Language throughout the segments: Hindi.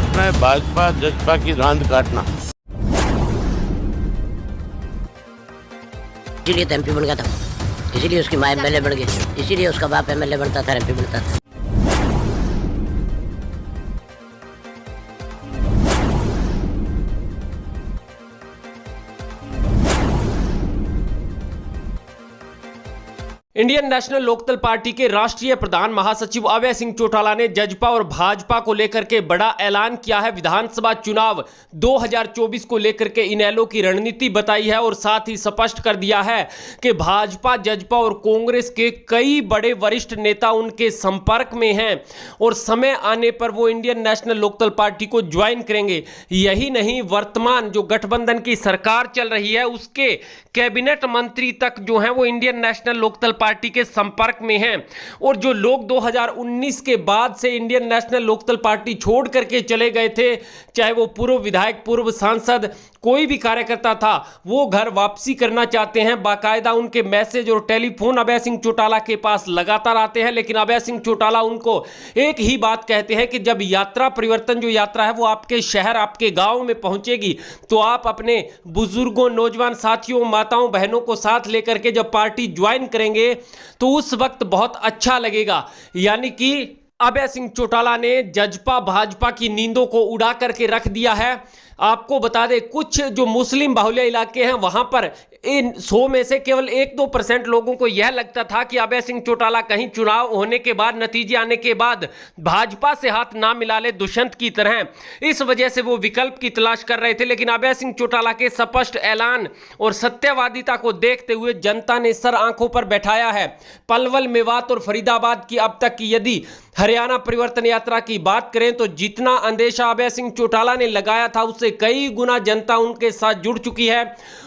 सपना है भाजपा जजपा की रांद काटना। इसीलिए तो एमपी बन गया था, इसीलिए उसकी माँ एमएलए बन गई, इसीलिए उसका बाप एमएलए बनता था, एमपी बनता था। इंडियन नेशनल लोकदल पार्टी के राष्ट्रीय प्रधान महासचिव अभय सिंह चौटाला ने जजपा और भाजपा को लेकर के बड़ा ऐलान किया है। विधानसभा चुनाव 2024 को लेकर के इनेलो की रणनीति बताई है और साथ ही स्पष्ट कर दिया है कि भाजपा, जजपा और कांग्रेस के कई बड़े वरिष्ठ नेता उनके संपर्क में हैं और समय आने पर वो इंडियन नेशनल लोकदल पार्टी को ज्वाइन करेंगे। यही नहीं, वर्तमान जो गठबंधन की सरकार चल रही है उसके कैबिनेट मंत्री तक जो है वो इंडियन नेशनल लोकदल पार्टी के संपर्क में हैं। और जो लोग 2019 के बाद से इंडियन नेशनल लोकदल पार्टी छोड़ करके चले गए थे, चाहे वो पूर्व विधायक, पूर्व सांसद, कोई भी कार्यकर्ता था, वो घर वापसी करना चाहते हैं। बाकायदा उनके मैसेज और टेलीफोन अभय सिंह चौटाला के पास लगातार आते हैं, लेकिन अभय सिंह चौटाला उनको एक ही बात कहते हैं कि जब यात्रा परिवर्तन जो यात्रा है वो आपके शहर, आपके गांव में पहुंचेगी तो आप अपने बुजुर्गों, नौजवान साथियों, माताओं, बहनों को साथ लेकर के जब पार्टी ज्वाइन करेंगे तो उस वक्त बहुत अच्छा लगेगा। यानी कि अभय सिंह चौटाला ने जजपा भाजपा की नींदों को उड़ा करके रख दिया है। आपको बता दें, कुछ जो मुस्लिम बाहुल्य इलाके हैं वहां पर इन 100 में से केवल 1-2% लोगों को यह लगता था कि अभय सिंह चौटाला कहीं चुनाव होने के बाद, नतीजे आने के बाद भाजपा से हाथ ना मिला ले दुष्यंत की तरह। इस वजह से वो विकल्प की तलाश कर रहे थे, लेकिन अभय सिंह चौटाला के स्पष्ट ऐलान और सत्यवादिता को देखते हुए जनता ने सर आंखों पर बैठाया है। पलवल, मेवात और फरीदाबाद की अब तक की यदि हरियाणा परिवर्तन यात्रा की बात करें तो जितना अंदेशा अभय सिंह चौटाला ने लगाया था उससे कई गुना जनता उनके साथ जुड़ चुकी है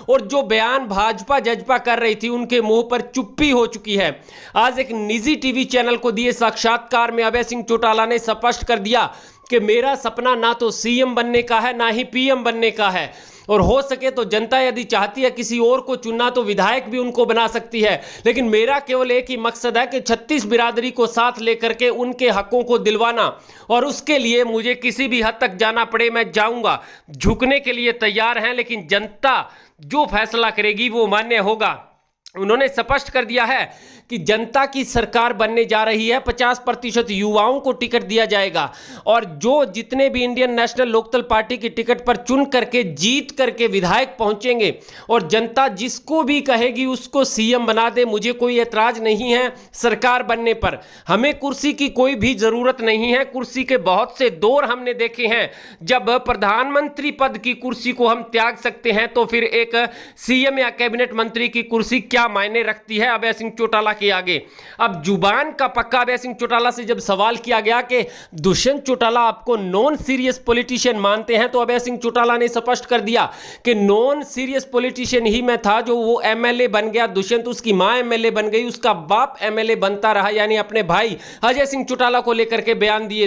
और जो बयान भाजपा जजपा कर रही थी उनके मुंह पर चुप्पी हो चुकी है। आज एक निजी टीवी चैनल को दिए साक्षात्कार में अभय सिंह चौटाला ने स्पष्ट कर दिया कि मेरा सपना ना तो सीएम बनने का है ना ही पीएम बनने का है, और हो सके तो जनता यदि चाहती है किसी और को चुनना तो विधायक भी उनको बना सकती है, लेकिन मेरा केवल एक ही मकसद है कि 36 बिरादरी को साथ लेकर के उनके हकों को दिलवाना, और उसके लिए मुझे किसी भी हद तक जाना पड़े मैं जाऊंगा। झुकने के लिए तैयार हैं, लेकिन जनता जो फैसला करेगी वो मान्य होगा। उन्होंने स्पष्ट कर दिया है कि जनता की सरकार बनने जा रही है, 50% युवाओं को टिकट दिया जाएगा और जो जितने भी इंडियन नेशनल लोकदल पार्टी की टिकट पर चुन करके जीत करके विधायक पहुंचेंगे और जनता जिसको भी कहेगी उसको सीएम बना दे, मुझे कोई ऐतराज नहीं है सरकार बनने पर। हमें कुर्सी की कोई भी जरूरत नहीं है। कुर्सी के बहुत से दौर हमने देखे हैं। जब प्रधानमंत्री पद की कुर्सी को हम त्याग सकते हैं तो फिर एक सीएम या कैबिनेट मंत्री की कुर्सी क्या मायने रखती है अभय सिंह चौटाला के आगे। अब जुबान का पक्का अभय सिंह चौटाला से जब सवाल किया गया कि दुष्यंत चौटाला आपको नॉन सीरियस पॉलिटिशियन मानते हैं, तो अभय सिंह चौटाला ने स्पष्ट कर दिया कि नॉन सीरियस पॉलिटिशियन ही मैं था जो वो एमएलए बन गया। दुष्यंत, उसकी मां एमएलए बन गई, उसका बाप एमएलए बनता रहा, यानी अपने भाई अजय सिंह चौटाला को लेकर के बयान दिए।